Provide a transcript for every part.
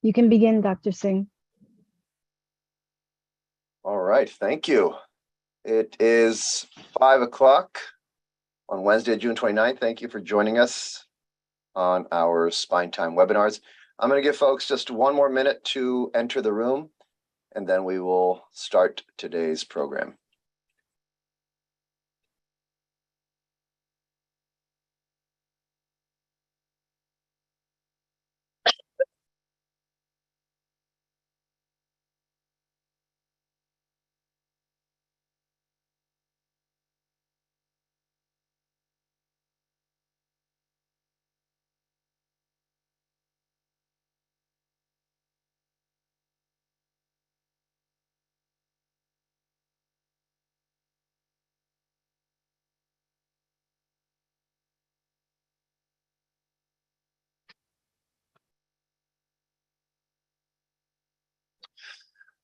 You can begin, Dr. Singh. All right, thank you. It is 5 o'clock on Wednesday, June 29th. Thank you for joining us on our Spine Time webinars. I'm going to give folks just one more minute to enter the room, and then we will start today's program.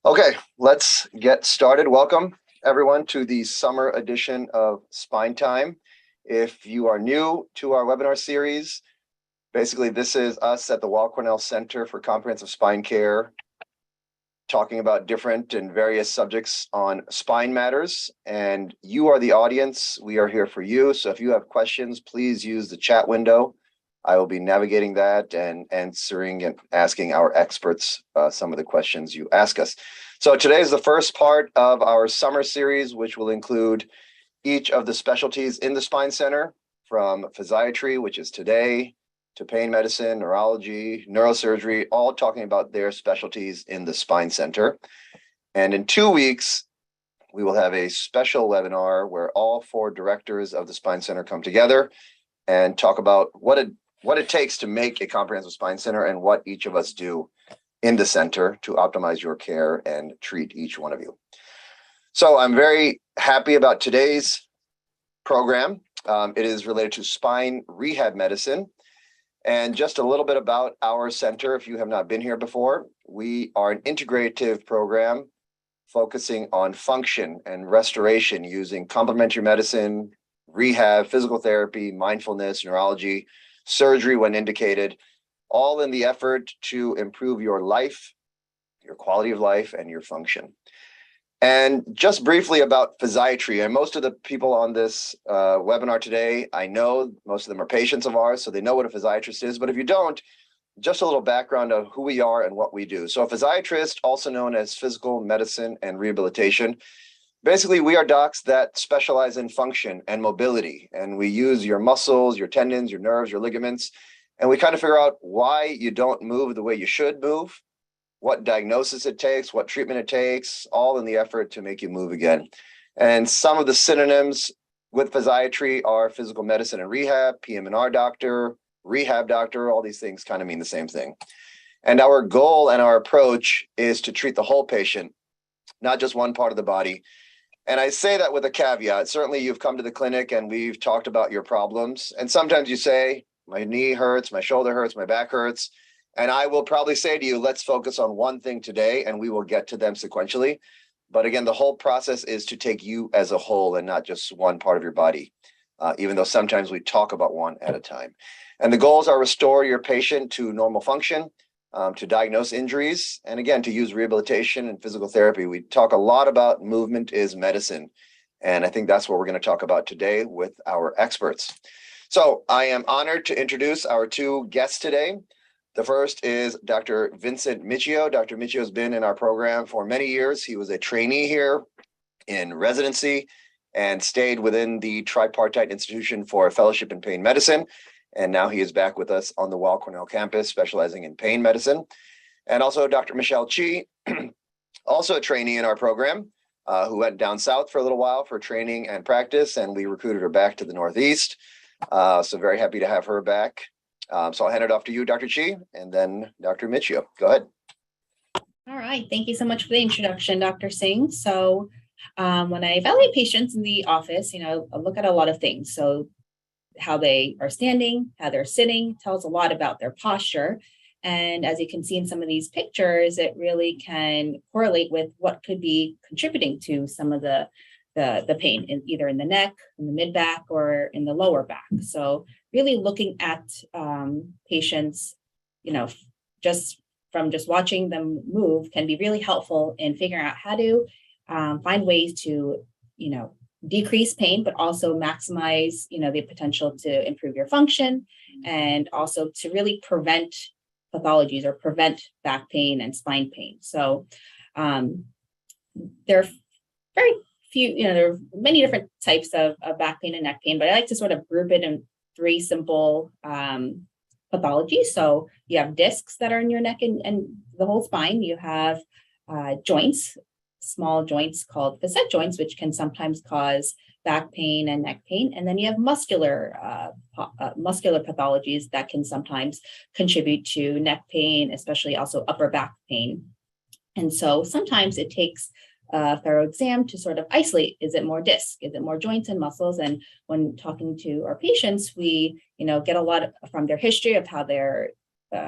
Okay, let's get started. Welcome everyone to the summer edition of Spine Time. If you are new to our webinar series, basically this is us at the Weill Cornell Center for Comprehensive Spine Care talking about different and various subjects on spine matters, and you are the audience. We are here for you. So if you have questions, please use the chat window. I will be navigating that and answering and asking our experts some of the questions you ask us. So today is the first part of our summer series, which will include each of the specialties in the spine center, from physiatry, which is today, to pain medicine, neurology, neurosurgery, all talking about their specialties in the spine center. And in 2 weeks, we will have a special webinar where all 4 directors of the spine center come together and talk about what it takes to make a comprehensive spine center and what each of us do in the center to optimize your care and treat each one of you. So I'm very happy about today's program. It is related to spine rehab medicine. And just a little bit about our center, if you have not been here before. We are an integrative program focusing on function and restoration using complementary medicine, rehab, physical therapy, mindfulness, neurology, surgery when indicated, all in the effort to improve your life, your quality of life, and your function. And just briefly about physiatry, and most of the people on this webinar today, I know most of them are patients of ours, so they know what a physiatrist is. But if you don't, just a little background of who we are and what we do. So a physiatrist, also known as physical medicine and rehabilitation, basically we are docs that specialize in function and mobility. And we use your muscles, your tendons, your nerves, your ligaments, and we kind of figure out why you don't move the way you should move, what diagnosis it takes, what treatment it takes, all in the effort to make you move again. And some of the synonyms with physiatry are physical medicine and rehab, PM&R doctor, rehab doctor, all these things kind of mean the same thing. And our goal and our approach is to treat the whole patient, not just one part of the body. And I say that with a caveat. Certainly you've come to the clinic and we've talked about your problems. And sometimes you say, my knee hurts, my shoulder hurts, my back hurts. And I will probably say to you, let's focus on one thing today and we will get to them sequentially. But again, the whole process is to take you as a whole and not just one part of your body, even though sometimes we talk about one at a time. And the goals are restore your patient to normal function, to diagnose injuries, and again, to use rehabilitation and physical therapy. We talk a lot about movement is medicine. And I think that's what we're going to talk about today with our experts. So I am honored to introduce our 2 guests today. The first is Dr. Vincent Michio. Dr. Michio has been in our program for many years. He was a trainee here in residency and stayed within the tripartite institution for a fellowship in pain medicine. And now he is back with us on the Weill Cornell campus, specializing in pain medicine. And also Dr. Michelle Chi, also a trainee in our program, who went down south for a little while for training and practice, and we recruited her back to the Northeast. So very happy to have her back. So I'll hand it off to you, Dr. Chi, and then Dr. Michio. Go ahead. All right. Thank you so much for the introduction, Dr. Singh. So when I evaluate patients in the office, I look at a lot of things. So how they are standing, how they're sitting tells a lot about their posture. And as you can see in some of these pictures, it really can correlate with what could be contributing to some of the pain in either in the neck, in the mid back, or in the lower back. So really looking at patients, just from just watching them move can be really helpful in figuring out how to find ways to, decrease pain, but also maximize, the potential to improve your function, and also to really prevent pathologies or prevent back pain and spine pain. So there are very few, there are many different types of back pain and neck pain, but I like to sort of group it in three simple pathologies. So you have discs that are in your neck and the whole spine. You have joints, small joints called facet joints, which can sometimes cause back pain and neck pain. And then you have muscular pathologies that can sometimes contribute to neck pain, especially also upper back pain. And so sometimes it takes a thorough exam to sort of isolate, is it more disc, is it more joints and muscles? And when talking to our patients, we get a lot from their history of how they're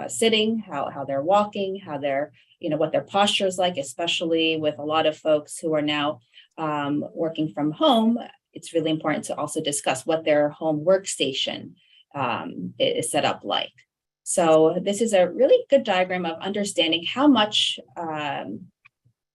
sitting, how they're walking, how they're, what their posture is like, especially with a lot of folks who are now working from home. It's really important to also discuss what their home workstation is set up like. So this is a really good diagram of understanding how much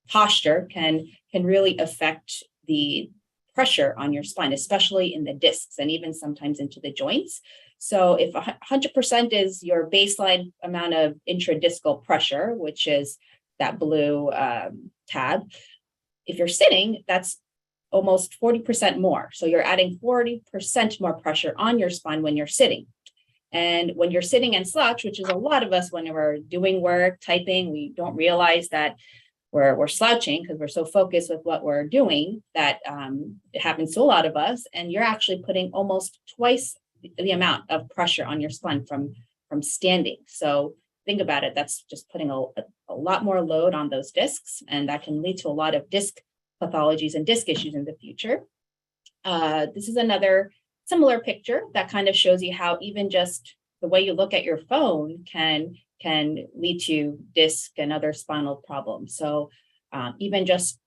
posture can really affect the pressure on your spine, especially in the discs and even sometimes into the joints. So if 100% is your baseline amount of intradiscal pressure, which is that blue tab, if you're sitting, that's almost 40% more. So you're adding 40% more pressure on your spine when you're sitting. And when you're sitting and slouch, which is a lot of us when we're doing work, typing, we don't realize that we're slouching because we're so focused with what we're doing that it happens to a lot of us. And you're actually putting almost twice the amount of pressure on your spine from standing. So think about it, that's just putting a lot more load on those discs, and that can lead to a lot of disc pathologies and disc issues in the future. This is another similar picture that kind of shows you how even just the way you look at your phone can lead to disc and other spinal problems. So even just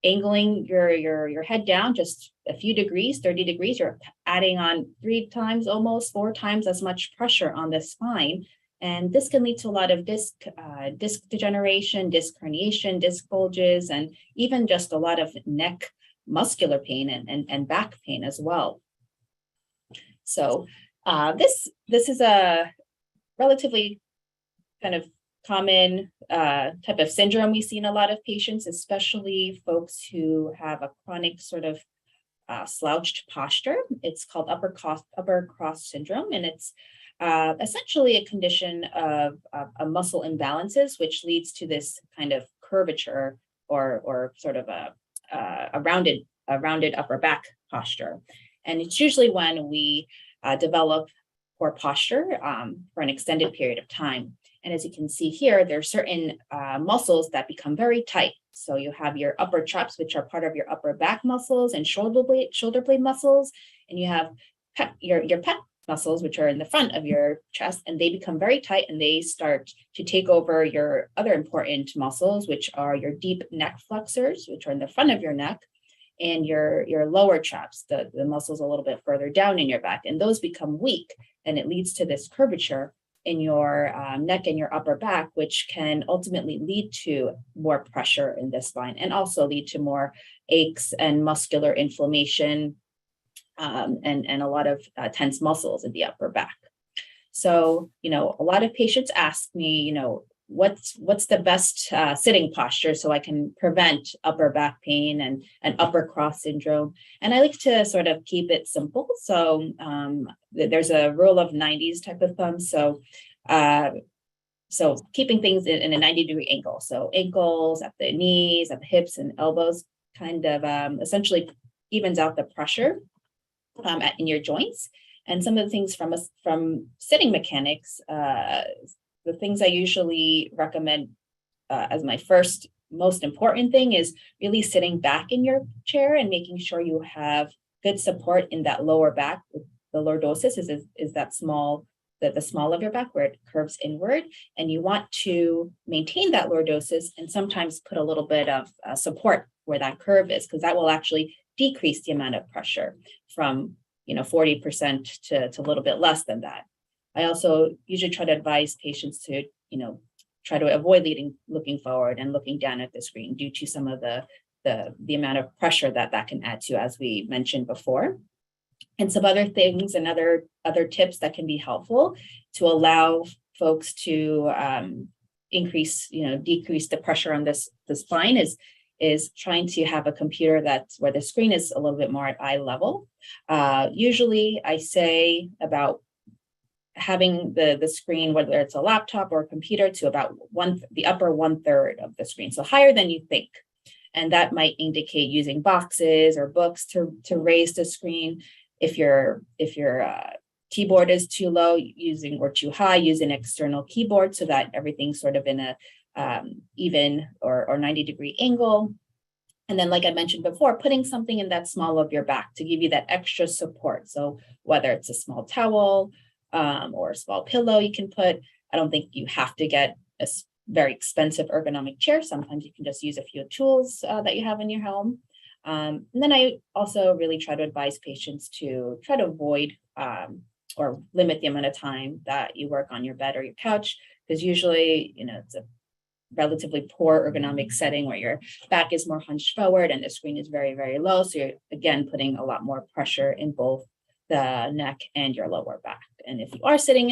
angling your head down just a few degrees, 30 degrees, you're adding on 3 times, almost 4 times as much pressure on the spine. And this can lead to a lot of disc degeneration, disc herniation, disc bulges, and even just a lot of neck muscular pain and back pain as well. So this is a relatively kind of common type of syndrome we see in a lot of patients, especially folks who have a chronic sort of slouched posture. It's called upper cross syndrome, and it's essentially a condition of a muscle imbalances, which leads to this kind of curvature or sort of a rounded upper back posture. And it's usually when we develop poor posture for an extended period of time. And as you can see here, there are certain muscles that become very tight. So you have your upper traps, which are part of your upper back muscles and shoulder blade muscles. And you have your pec muscles, which are in the front of your chest, and they become very tight and they start to take over your other important muscles, which are your deep neck flexors, which are in the front of your neck, and your lower traps, the muscles a little bit further down in your back. And those become weak, and it leads to this curvature in your neck and your upper back, which can ultimately lead to more pressure in the spine and also lead to more aches and muscular inflammation and a lot of tense muscles in the upper back. So, a lot of patients ask me, what's the best sitting posture so I can prevent upper back pain and upper cross syndrome? And I like to sort of keep it simple. So there's a rule of 90s type of thumb. So keeping things in a 90-degree angle. So ankles at the knees, at the hips and elbows kind of essentially evens out the pressure in your joints. And some of the things from sitting mechanics, the things I usually recommend as my first most important thing is really sitting back in your chair and making sure you have good support in that lower back. The lordosis is that small, the small of your back where it curves inward, and you want to maintain that lordosis and sometimes put a little bit of support where that curve is, because that will actually decrease the amount of pressure from 40% to a little bit less than that. I also usually try to advise patients to, try to avoid looking forward and looking down at the screen due to some of the amount of pressure that can add to, as we mentioned before. And some other things and other tips that can be helpful to allow folks to decrease the pressure on the spine is trying to have a computer where the screen is a little bit more at eye level. Usually I say about having the screen, whether it's a laptop or a computer, to about the upper 1/3 of the screen, so higher than you think. And that might indicate using boxes or books to raise the screen. If your keyboard is too low, or too high, use an external keyboard so that everything's sort of in a even or 90-degree angle. And then, like I mentioned before, putting something in that small of your back to give you that extra support. So whether it's a small towel or a small pillow you can put. I don't think you have to get a very expensive ergonomic chair. Sometimes you can just use a few tools that you have in your home. And then I also really try to advise patients to try to avoid or limit the amount of time that you work on your bed or your couch, because usually, it's a relatively poor ergonomic setting where your back is more hunched forward and the screen is very, very low. So you're, again, putting a lot more pressure in both the neck and your lower back. And if you are sitting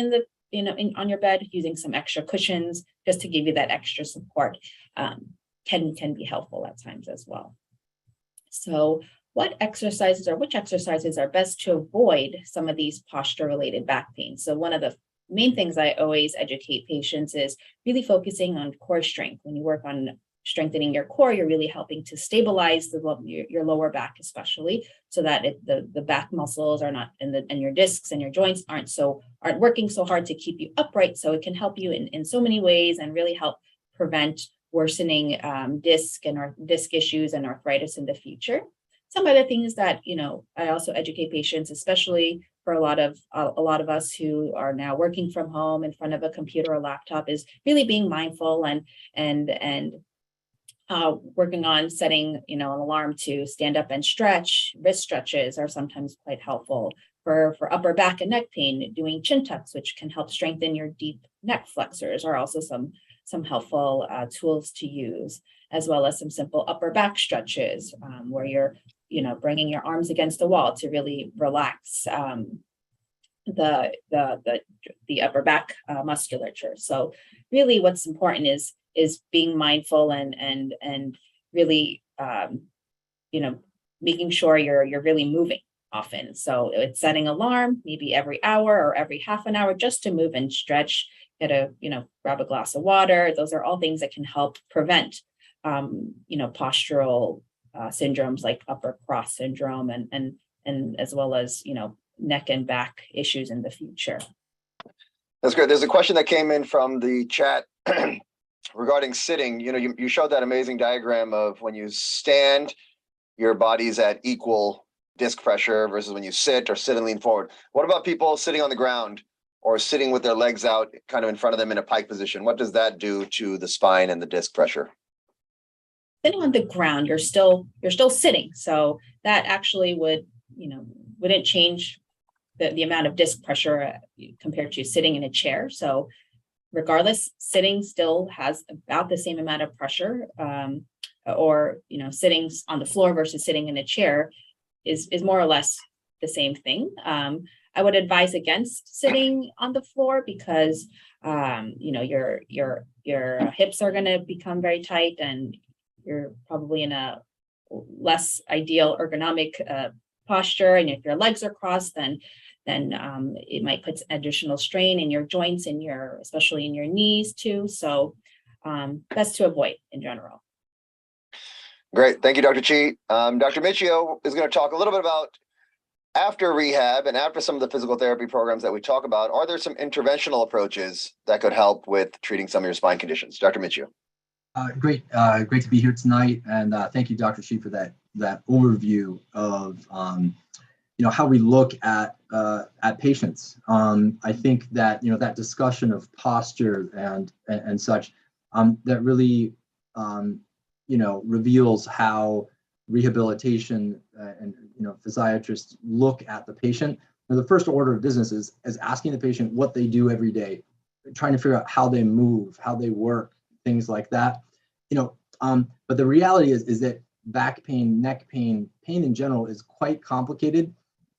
on your bed, using some extra cushions just to give you that extra support can be helpful at times as well. So which exercises are best to avoid some of these posture-related back pain? So one of the main things I always educate patients is really focusing on core strength. When you work on strengthening your core, you're really helping to stabilize your lower back, especially, so that the back muscles are not, and your discs and your joints aren't working so hard to keep you upright. So it can help you in so many ways and really help prevent worsening disc issues and arthritis in the future. Some other things that I also educate patients, especially for a lot of us who are now working from home in front of a computer or laptop, is really being mindful and working on setting an alarm to stand up and stretch. Wrist stretches are sometimes quite helpful for upper back and neck pain. Doing chin tucks, which can help strengthen your deep neck flexors, are also some helpful tools to use, as well as some simple upper back stretches where you're bringing your arms against the wall to really relax the upper back musculature. So really what's important is being mindful and really making sure you're really moving often. So it's setting alarm maybe every hour or every half an hour just to move and stretch, grab a glass of water. Those are all things that can help prevent postural syndromes like upper cross syndrome and as well as neck and back issues in the future. That's great. There's a question that came in from the chat regarding sitting. You showed that amazing diagram of when you stand, your body's at equal disc pressure versus when you sit and lean forward. What about people sitting on the ground or sitting with their legs out kind of in front of them in a pike position? What does that do to the spine and the disc pressure? Sitting on the ground, you're still sitting. So that actually wouldn't change the amount of disc pressure compared to sitting in a chair. So regardless, sitting still has about the same amount of pressure, or sitting on the floor versus sitting in a chair is more or less the same thing. I would advise against sitting on the floor because your hips are going to become very tight and you're probably in a less ideal ergonomic posture. And if your legs are crossed, then it might put additional strain in your joints and especially in your knees too. So best to avoid in general. Great. Thank you, Dr. Chi. Dr. Michio is going to talk a little bit about after rehab and after some of the physical therapy programs that we talk about, are there some interventional approaches that could help with treating some of your spine conditions? Dr. Michio. Great to be here tonight, and thank you, Dr. Shi, for that overview of how we look at patients. I think that that discussion of posture and such that really reveals how rehabilitation and physiatrists look at the patient. And the first order of business is asking the patient what they do every day trying to figure out how they move, how they work, things like that. But the reality is that back pain, neck pain, pain in general is quite complicated.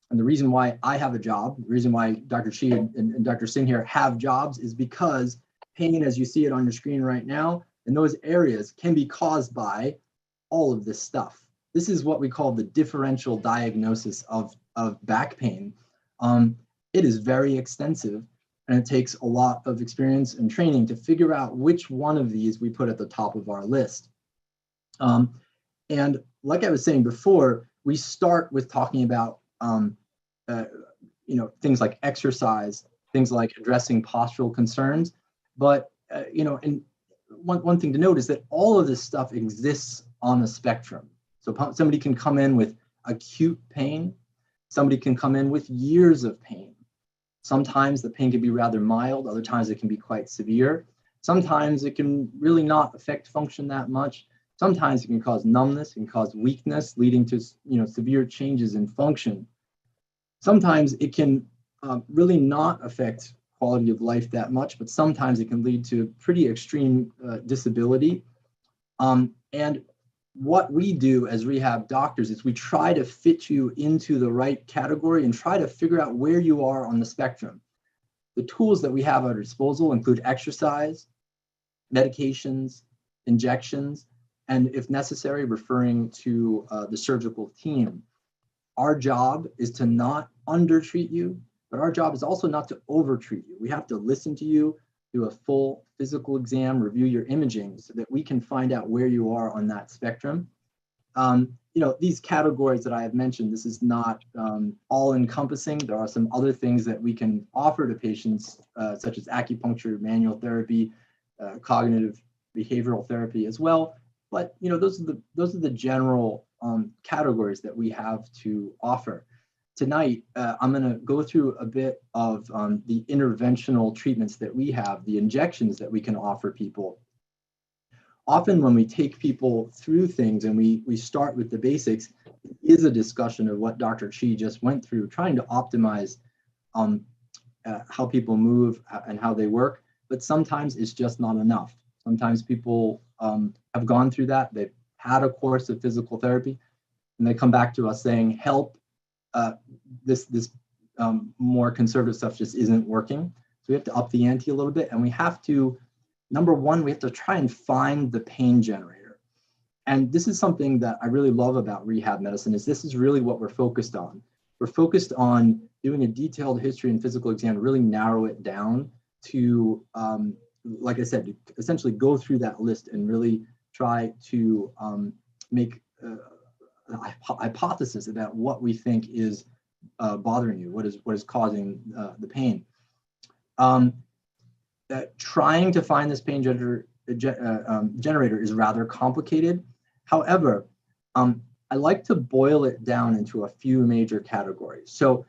And the reason why I have a job, the reason why Dr. Shi and Dr. Singh here have jobs is because pain, as you see it on your screen right now, in those areas can be caused by all of this stuff. This is what we call the differential diagnosis of back pain. It is very extensive, and it takes a lot of experience and training to figure out which one of these we put at the top of our list. And like I was saying before, we start with talking about things like exercise, things like addressing postural concerns. But and one thing to note is that all of this stuff exists on a spectrum. So somebody can come in with acute pain. Somebody can come in with years of pain. Sometimes the pain can be rather mild. Other times it can be quite severe. Sometimes it can really not affect function that much. Sometimes it can cause numbness, it can cause weakness, leading to severe changes in function. Sometimes it can really not affect quality of life that much, but sometimes it can lead to pretty extreme disability. And what we do as rehab doctors is we try to fit you into the right category and try to figure out where you are on the spectrum. The tools that we have at our disposal include exercise, medications, injections, and if necessary, referring to the surgical team. Our job is to not undertreat you, but our job is also not to overtreat you. We have to listen to you, do a full physical exam, review your imaging so that we can find out where you are on that spectrum. These categories that I have mentioned, this is not all encompassing. There are some other things that we can offer to patients, such as acupuncture, manual therapy, cognitive behavioral therapy as well. But those are the general categories that we have to offer. Tonight, I'm going to go through a bit of the interventional treatments that we have, the injections that we can offer people. Often when we take people through things and we start with the basics, it is a discussion of what Dr. Chi just went through, trying to optimize how people move and how they work. But sometimes it's just not enough. Sometimes people have gone through that. They've had a course of physical therapy, and they come back to us saying, help, this more conservative stuff just isn't working. So we have to up the ante a little bit, and we have to, number one, we have to try and find the pain generator. And this is something that I really love about rehab medicine, is this is really what we're focused on. We're focused on doing a detailed history and physical exam to really narrow it down to, like I said, to essentially go through that list and really try to make a hypothesis about what we think is bothering you, what is causing the pain. Trying to find this pain generator is rather complicated. However, I like to boil it down into a few major categories. So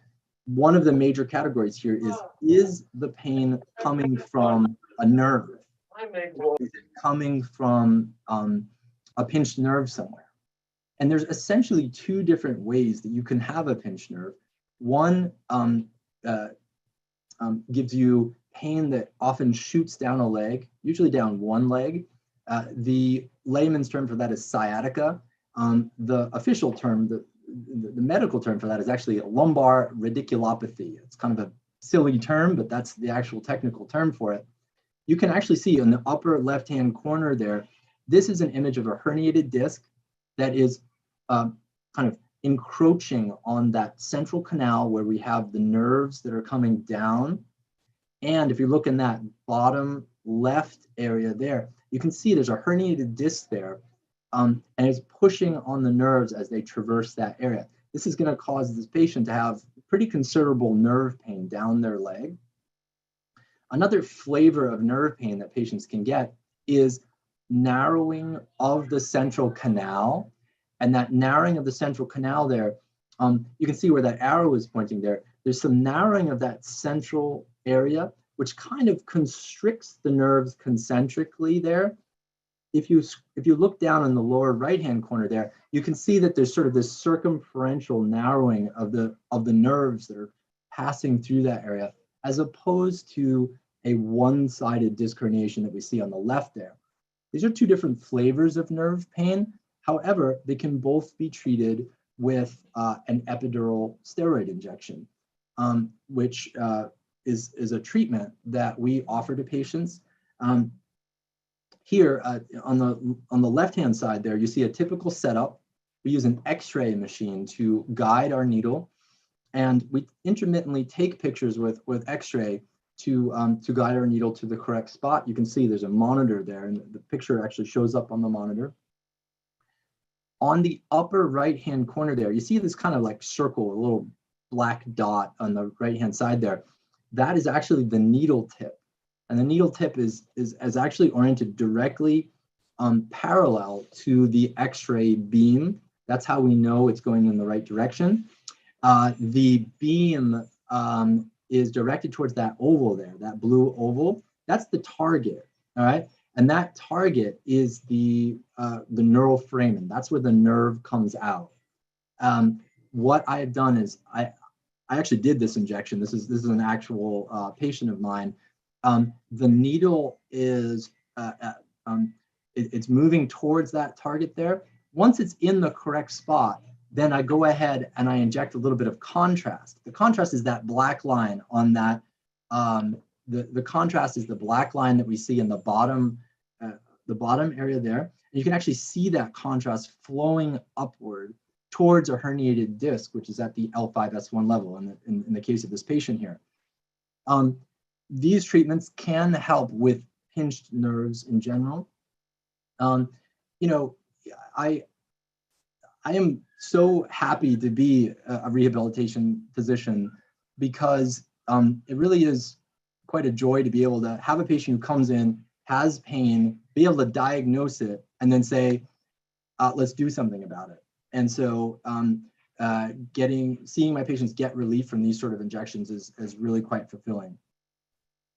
one of the major categories here is the pain coming from a nerve? Is it coming from a pinched nerve somewhere? And there's essentially two different ways that you can have a pinched nerve. One gives you pain that often shoots down a leg, usually down one leg. The layman's term for that is sciatica. The official term, the medical term for that is actually a lumbar radiculopathy. It's kind of a silly term, but that's the actual technical term for it. You can actually see in the upper left-hand corner there, this is an image of a herniated disc that is kind of encroaching on that central canal where we have the nerves that are coming down. And if you look in that bottom left area there, you can see there's a herniated disc there, and it's pushing on the nerves as they traverse that area. This is going to cause this patient to have pretty considerable nerve pain down their leg. Another flavor of nerve pain that patients can get is narrowing of the central canal. And that narrowing of the central canal there, you can see where that arrow is pointing there. There's some narrowing of that central area, which kind of constricts the nerves concentrically there. If you look down in the lower right-hand corner there, you can see that there's sort of this circumferential narrowing of the nerves that are passing through that area, as opposed to a one-sided disc herniation that we see on the left there. These are two different flavors of nerve pain. However, they can both be treated with an epidural steroid injection, which is a treatment that we offer to patients. Here on the left-hand side there, you see a typical setup. We use an X-ray machine to guide our needle, and we intermittently take pictures with X-ray to guide our needle to the correct spot. You can see there's a monitor there, and the picture actually shows up on the monitor. On the upper right-hand corner there, you see this kind of like circle, a little black dot on the right-hand side there. That is actually the needle tip. And the needle tip is actually oriented directly parallel to the X-ray beam. That's how we know it's going in the right direction. The beam is directed towards that oval there, that blue oval. That's the target, all right? And that target is the neural foramen. That's where the nerve comes out. What I have done is I actually did this injection. This is an actual patient of mine. The needle is it's moving towards that target there. Once it's in the correct spot, then I go ahead and I inject a little bit of contrast. The contrast is that black line on that. The contrast is the black line that we see in the bottom area there. And you can actually see that contrast flowing upward towards a herniated disc, which is at the L5-S1 level in the case of this patient here. These treatments can help with pinched nerves in general. I am so happy to be a rehabilitation physician because it really is quite a joy to be able to have a patient who comes in, has pain, be able to diagnose it, and then say, let's do something about it. And so seeing my patients get relief from these sort of injections is really quite fulfilling.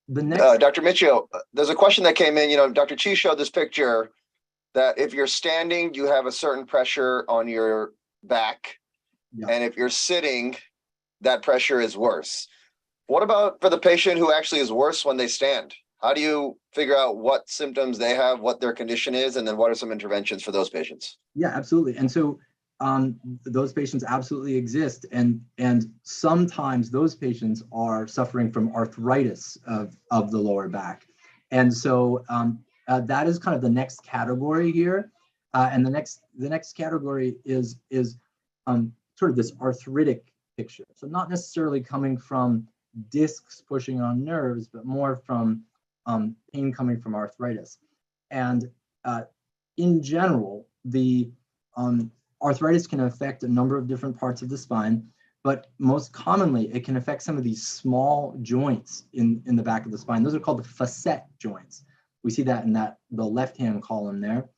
The next, Dr. Michio, there's a question that came in. Dr. Chi showed this picture that if you're standing, you have a certain pressure on your back. Yeah. And if you're sitting, that pressure is worse. What about for the patient who actually is worse when they stand? How do you figure out what symptoms they have, what their condition is, and then what are some interventions for those patients? Yeah, absolutely. And so those patients absolutely exist. And sometimes those patients are suffering from arthritis of the lower back. And so that is kind of the next category here. And the next category is sort of this arthritic picture. So not necessarily coming from discs pushing on nerves, but more from pain coming from arthritis. And in general, the arthritis can affect a number of different parts of the spine, but most commonly it can affect some of these small joints in the back of the spine. Those are called the facet joints. We see that in the left-hand column there.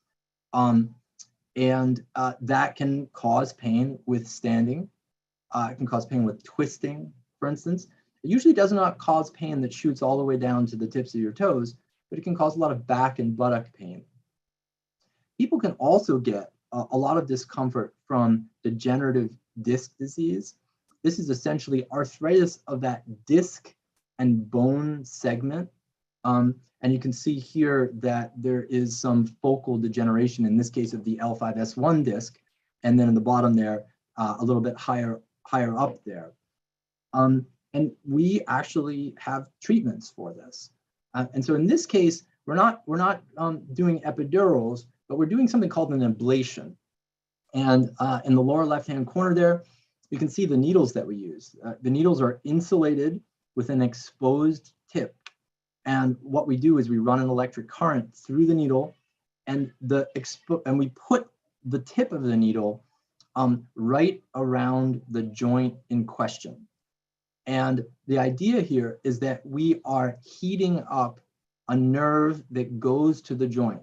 That can cause pain with standing. It can cause pain with twisting, for instance. It usually does not cause pain that shoots all the way down to the tips of your toes, but it can cause a lot of back and buttock pain. People can also get a lot of discomfort from degenerative disc disease. This is essentially arthritis of that disc and bone segment. And you can see here that there is some focal degeneration, in this case of the L5-S1 disc, and then in the bottom there, a little bit higher up there. And we actually have treatments for this. And so in this case, we're not doing epidurals, but we're doing something called an ablation. And in the lower left-hand corner there, you can see the needles that we use. The needles are insulated with an exposed tip. And what we do is we run an electric current through the needle, and we put the tip of the needle right around the joint in question. And the idea here is that we are heating up a nerve that goes to the joint.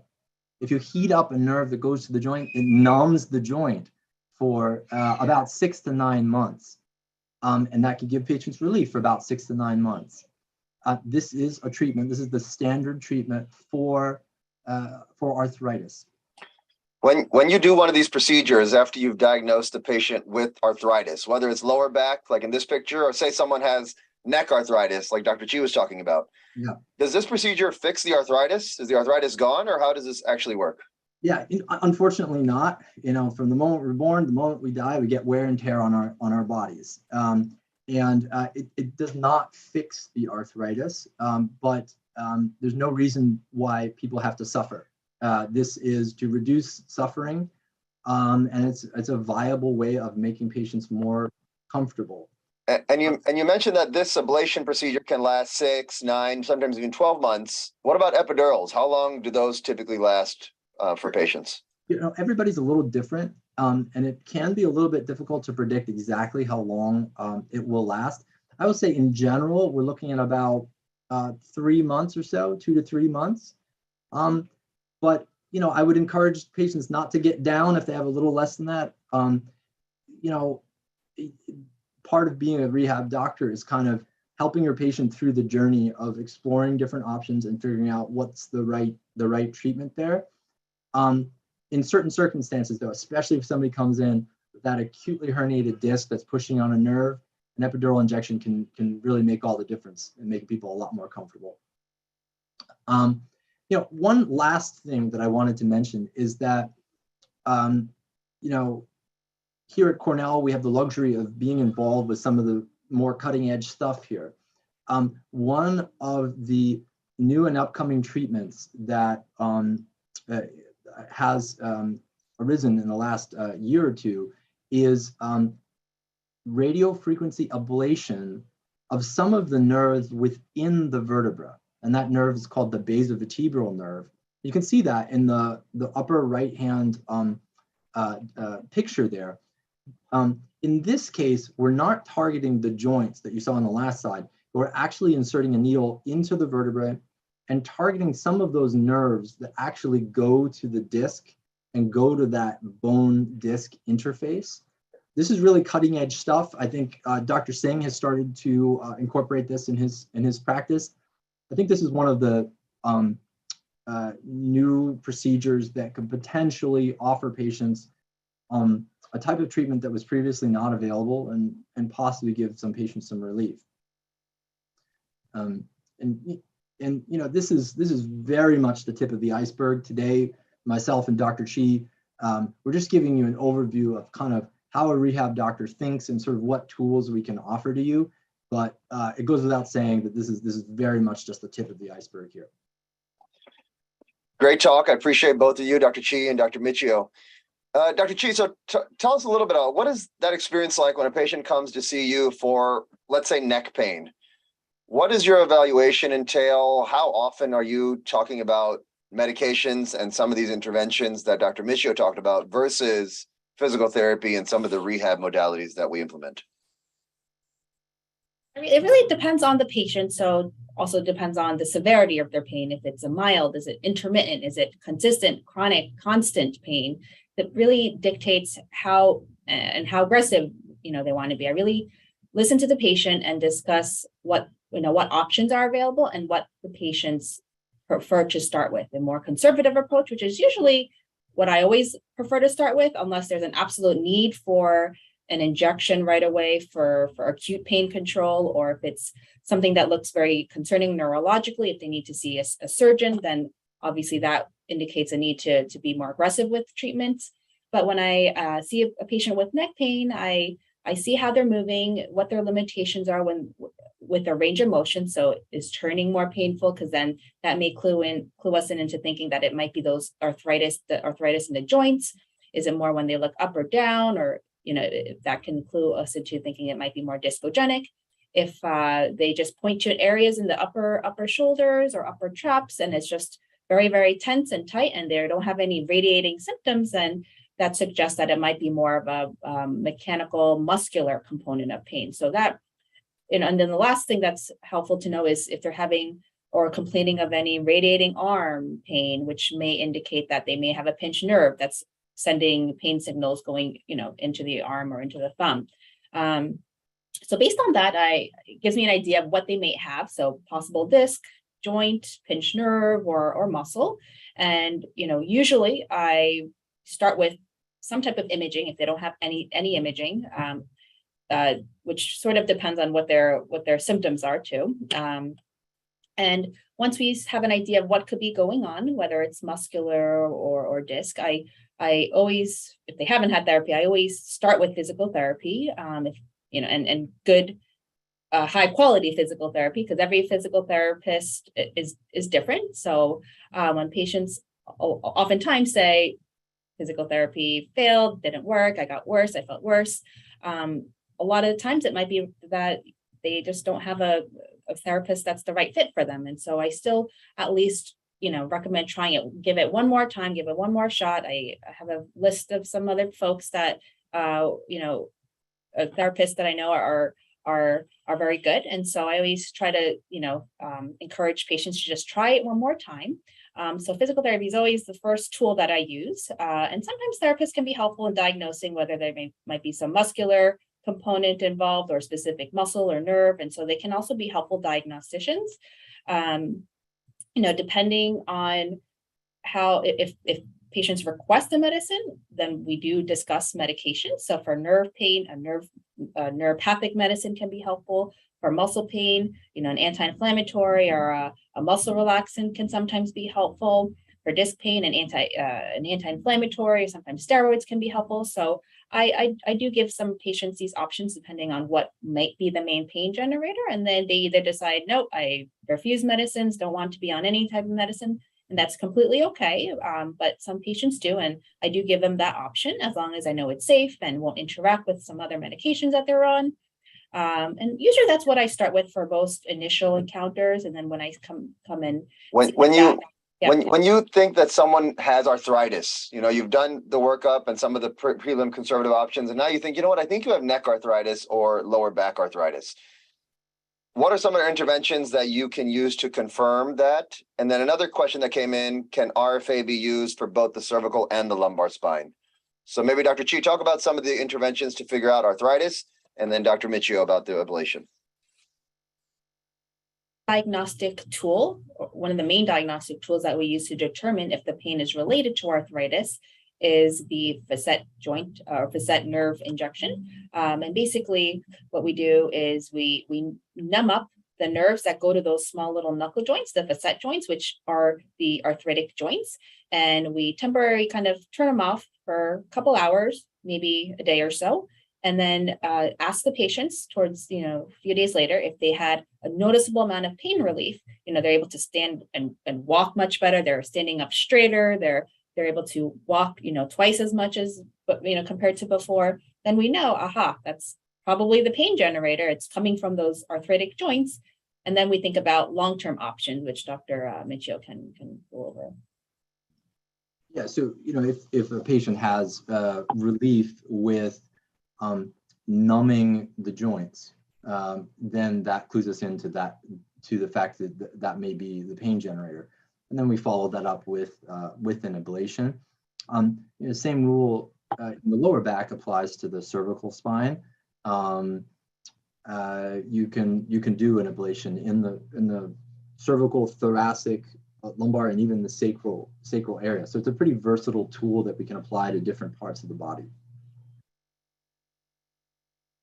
If you heat up a nerve that goes to the joint, it numbs the joint for about 6 to 9 months. And that can give patients relief for about 6 to 9 months. This is a treatment. This is the standard treatment for arthritis. When you do one of these procedures after you've diagnosed the patient with arthritis, whether it's lower back, like in this picture, or say someone has neck arthritis, like Dr. Chi was talking about. Yeah. Does this procedure fix the arthritis? Is the arthritis gone, or how does this actually work? Yeah, unfortunately not. From the moment we're born, the moment we die, we get wear and tear on our bodies. It does not fix the arthritis, but there's no reason why people have to suffer. This is to reduce suffering, and it's a viable way of making patients more comfortable. And you mentioned that this ablation procedure can last 6, 9, sometimes even 12 months. What about epidurals? How long do those typically last for patients? Everybody's a little different, and it can be a little bit difficult to predict exactly how long it will last. I would say in general, we're looking at about 3 months or so, 2 to 3 months. But I would encourage patients not to get down if they have a little less than that. Part of being a rehab doctor is kind of helping your patient through the journey of exploring different options and figuring out what's the right treatment there. In certain circumstances, though, especially if somebody comes in with that acutely herniated disc that's pushing on a nerve, an epidural injection can really make all the difference and make people a lot more comfortable. One last thing that I wanted to mention is that, here at Cornell, we have the luxury of being involved with some of the more cutting edge stuff here. One of the new and upcoming treatments that has arisen in the last year or two is radio frequency ablation of some of the nerves within the vertebra. And that nerve is called the basovertebral nerve. You can see that in the upper right-hand picture there. In this case, we're not targeting the joints that you saw on the last slide. We're actually inserting a needle into the vertebrae and targeting some of those nerves that actually go to the disc and go to that bone disc interface. This is really cutting edge stuff. I think Dr. Singh has started to incorporate this in his practice. I think this is one of the new procedures that could potentially offer patients a type of treatment that was previously not available and possibly give some patients some relief. This is very much the tip of the iceberg. Today, myself and Dr. Chi, we're just giving you an overview of kind of how a rehab doctor thinks and sort of what tools we can offer to you. But it goes without saying that this is very much just the tip of the iceberg here. Great talk. I appreciate both of you, Dr. Chi and Dr. Michio. Dr. Chi, so tell us a little bit about what is that experience like when a patient comes to see you for, let's say, neck pain? What does your evaluation entail? How often are you talking about medications and some of these interventions that Dr. Michio talked about versus physical therapy and some of the rehab modalities that we implement? It really depends on the patient. So also depends on the severity of their pain. If it's a mild, is it intermittent? Is it consistent, chronic, constant pain? That really dictates how aggressive they want to be. I really listen to the patient and discuss what options are available and what the patients prefer to start with. A more conservative approach, which is usually what I always prefer to start with, unless there's an absolute need for an injection right away for acute pain control, or if it's something that looks very concerning neurologically, if they need to see a surgeon, then obviously that indicates a need to be more aggressive with treatments. But when I see a patient with neck pain, I see how they're moving, what their limitations are with their range of motion. So is turning more painful? Because then that may clue us into thinking that it might be the arthritis in the joints. Is it more when they look up or down, or that can clue us into thinking it might be more discogenic? If they just point to areas in the upper shoulders or upper traps and it's just very, very tense and tight and they don't have any radiating symptoms, then that suggests that it might be more of a mechanical muscular component of pain. So that, and then the last thing that's helpful to know is if they're having or complaining of any radiating arm pain, which may indicate that they may have a pinched nerve that's sending pain signals going, into the arm or into the thumb. So based on that, it gives me an idea of what they may have. So possible disc, joint, pinched nerve, or muscle. And, usually I start with some type of imaging if they don't have any imaging. which sort of depends on what their symptoms are too. And once we have an idea of what could be going on, whether it's muscular or disc, I always, if they haven't had therapy, I always start with physical therapy, if you know, and good, high quality physical therapy, because every physical therapist is different. So when patients oftentimes say physical therapy failed, didn't work, I got worse, I felt worse. A lot of the times it might be that they just don't have a therapist that's the right fit for them. And so I still at least, recommend trying it, give it one more time, give it one more shot. I have a list of some other folks that, therapists that I know are very good. And so I always try to, encourage patients to just try it one more time. So physical therapy is always the first tool that I use. And sometimes therapists can be helpful in diagnosing whether there might be some muscular component involved or specific muscle or nerve. And so they can also be helpful diagnosticians, depending on how, if patients request a medicine, then we do discuss medication. So for nerve pain, a neuropathic medicine can be helpful. For muscle pain, an anti-inflammatory or a muscle relaxant can sometimes be helpful. For disc pain, an anti-inflammatory, sometimes steroids can be helpful. So I do give some patients these options depending on what might be the main pain generator. And then they either decide, nope, I refuse medicines, don't want to be on any type of medicine. And that's completely okay. But some patients do, and I do give them that option as long as I know it's safe and won't interact with some other medications that they're on. And usually that's what I start with for most initial encounters. And then when I come in. When you think that someone has arthritis, you've done the workup and some of the prelim conservative options, and now you think, I think you have neck arthritis or lower back arthritis. What are some of the interventions that you can use to confirm that? And then another question that came in, can RFA be used for both the cervical and the lumbar spine? So maybe Dr. Chi, talk about some of the interventions to figure out arthritis, and then Dr. Michio about the ablation. Diagnostic tool, one of the main diagnostic tools that we use to determine if the pain is related to arthritis, is the facet joint or facet nerve injection. And basically what we do is we numb up the nerves that go to those small little knuckle joints, the facet joints, which are the arthritic joints. And we temporarily kind of turn them off for a couple hours, maybe a day or so. And then ask the patients towards, a few days later, if they had a noticeable amount of pain relief, they're able to stand and walk much better. They're standing up straighter. They're able to walk, twice as much as, compared to before. Then we know, aha, that's probably the pain generator. It's coming from those arthritic joints. And then we think about long-term options, which Dr. Michio can go over. Yeah, so, if a patient has relief with numbing the joints, then that clues us into the fact that may be the pain generator. And then we follow that up with an ablation. Same rule in the lower back applies to the cervical spine. You can do an ablation in the cervical, thoracic, lumbar, and even the sacral area. So it's a pretty versatile tool that we can apply to different parts of the body.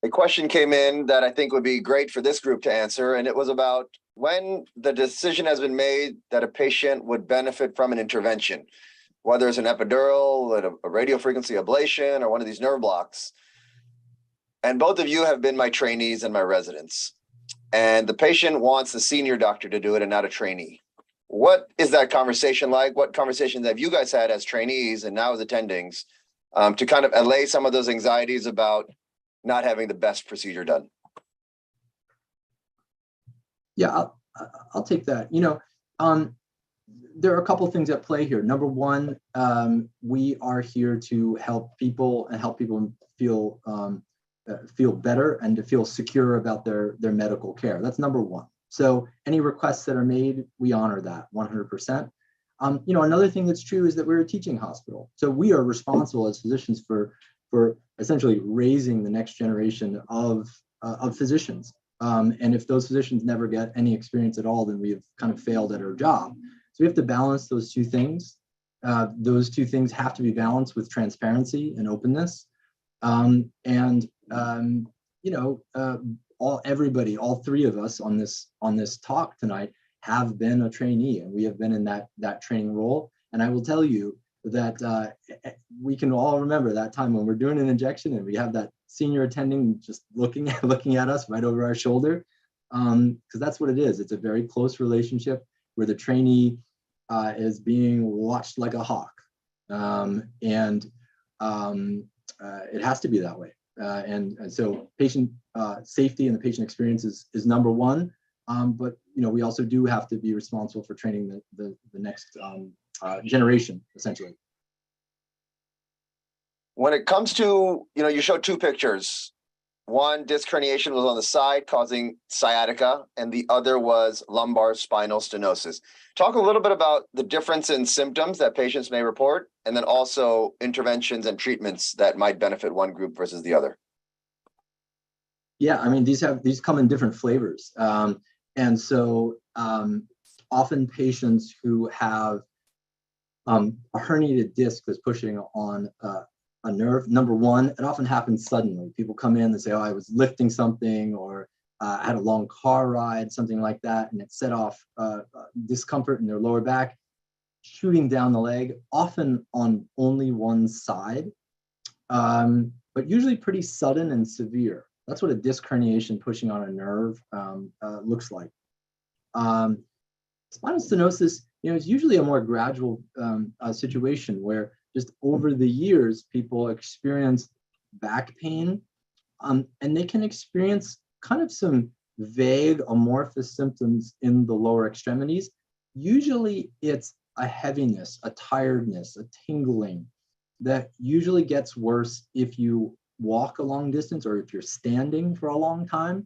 A question came in that I think would be great for this group to answer, and it was about when the decision has been made that a patient would benefit from an intervention, whether it's an epidural, a radiofrequency ablation, or one of these nerve blocks. And both of you have been my trainees and my residents. And the patient wants the senior doctor to do it and not a trainee. What is that conversation like? What conversations have you guys had as trainees and now as attendings to kind of allay some of those anxieties about not having the best procedure done? Yeah, I'll take that. There are a couple of things at play here. Number one, we are here to help people and help people feel better and to feel secure about their medical care. That's number one. So any requests that are made, we honor that 100%. Another thing that's true is that we're a teaching hospital. So we are responsible as physicians for essentially raising the next generation of physicians. And if those physicians never get any experience at all, then we have kind of failed at our job. So we have to balance those two things. Those two things have to be balanced with transparency and openness. all three of us on this talk tonight have been a trainee, and we have been in that training role. And I will tell you that we can all remember that time when we're doing an injection and we have that senior attending just looking at us right over our shoulder, because that's what it is. It's a very close relationship where the trainee is being watched like a hawk, and it has to be that way. And so patient safety and the patient experience is number one. But we also do have to be responsible for training the next generation, essentially. When it comes to, you showed two pictures. One, disc herniation was on the side causing sciatica, and the other was lumbar spinal stenosis. Talk a little bit about the difference in symptoms that patients may report, and then also interventions and treatments that might benefit one group versus the other. Yeah, I mean, these come in different flavors. And so often patients who have a herniated disc that's pushing on a nerve, number one, it often happens suddenly. People come in and say, oh, I was lifting something, or I had a long car ride, something like that, and it set off discomfort in their lower back, shooting down the leg, often on only one side, but usually pretty sudden and severe. That's what a disc herniation pushing on a nerve looks like. Spinal stenosis, is usually a more gradual situation where just over the years, people experience back pain, and they can experience kind of some vague amorphous symptoms in the lower extremities. Usually it's a heaviness, a tiredness, a tingling that usually gets worse if you walk a long distance or if you're standing for a long time.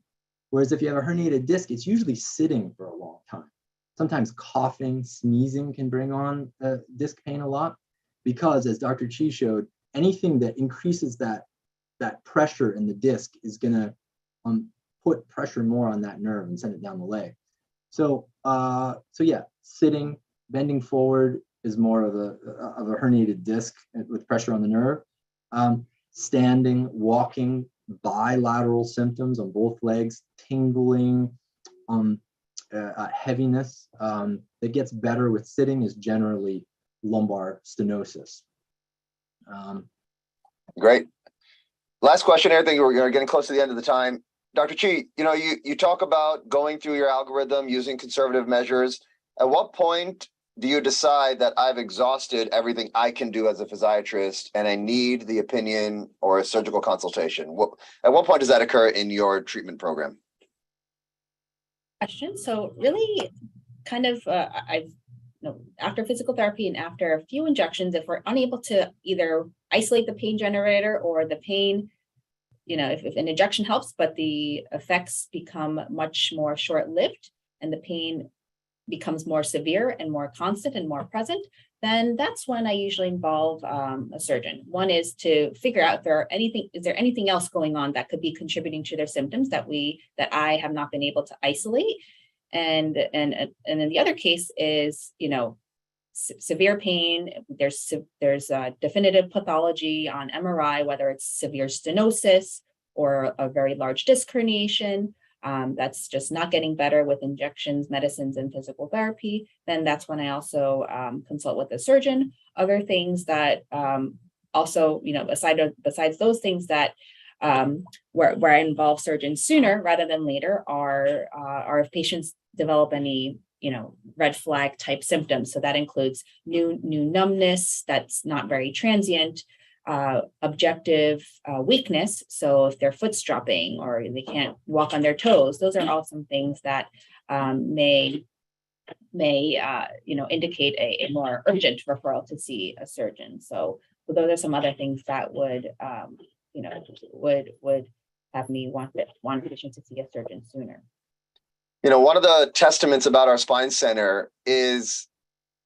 Whereas if you have a herniated disc, it's usually sitting for a long time. Sometimes coughing, sneezing can bring on disc pain a lot, because as Dr. Chi showed, anything that increases that pressure in the disc is going to put pressure more on that nerve and send it down the leg. So yeah, sitting, bending forward is more of a herniated disc with pressure on the nerve. Standing, walking, bilateral symptoms on both legs, tingling, heaviness that gets better with sitting is generally lumbar stenosis. Great. Last question. I think we're getting close to the end of the time. Dr. Chi, you talk about going through your algorithm using conservative measures. At what point do you decide that I've exhausted everything I can do as a physiatrist and I need the opinion or a surgical consultation? At what point does that occur in your treatment program? Question. So really kind of, after physical therapy and after a few injections, if we're unable to either isolate the pain generator or the pain, if an injection helps, but the effects become much more short-lived and the pain becomes more severe and more constant and more present, then that's when I usually involve a surgeon. One is to figure out is there anything else going on that could be contributing to their symptoms that I have not been able to isolate. And then the other case is, severe pain. There's a definitive pathology on MRI, whether it's severe stenosis or a very large disc herniation. That's just not getting better with injections, medicines, and physical therapy. Then that's when I also consult with a surgeon. Other things that also, besides those things that where I involve surgeons sooner rather than later are if patients develop any red flag type symptoms. So that includes new numbness that's not very transient, objective weakness. So if their foot's dropping or they can't walk on their toes, those are all some things that may indicate a more urgent referral to see a surgeon. So those are some other things that would have me want patients to see a surgeon sooner. One of the testaments about our spine center is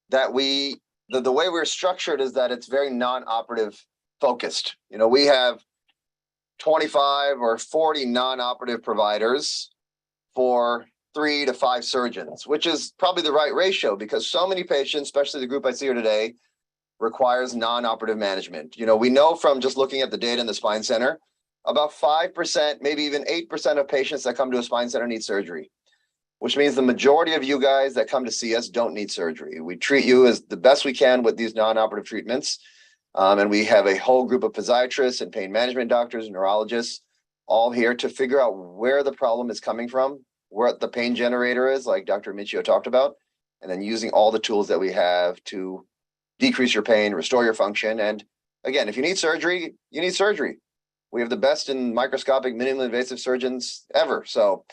that the way we're structured is that it's very non-operative focused. We have 25 or 40 non-operative providers for 3 to 5 surgeons, which is probably the right ratio because so many patients, especially the group I see here today, requires non-operative management. We know from just looking at the data in the spine center, about 5%, maybe even 8% of patients that come to a spine center need surgery, which means the majority of you guys that come to see us don't need surgery. We treat you as the best we can with these non-operative treatments. And we have a whole group of physiatrists and pain management doctors and neurologists all here to figure out where the problem is coming from, what the pain generator is, like Dr. Michio talked about, and then using all the tools that we have to decrease your pain, restore your function. And again, if you need surgery, you need surgery. We have the best in microscopic, minimally invasive surgeons ever. So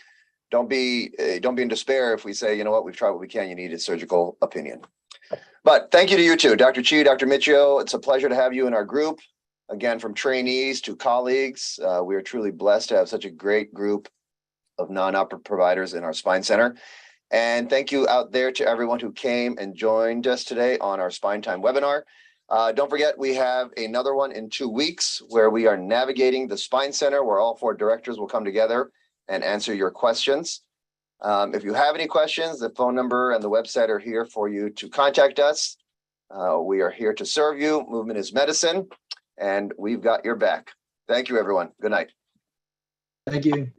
don't be in despair if we say, you know what, we've tried what we can, you need a surgical opinion. But thank you to you two, Dr. Chi, Dr. Michio. It's a pleasure to have you in our group. Again, from trainees to colleagues, we are truly blessed to have such a great group of non-operative providers in our spine center. And thank you out there to everyone who came and joined us today on our Spine Time webinar. Don't forget, we have another one in 2 weeks where we are navigating the spine center, where all 4 directors will come together and answer your questions. If you have any questions, the phone number and the website are here for you to contact us. We are here to serve you. Movement is medicine, and we've got your back. Thank you, everyone. Good night. Thank you.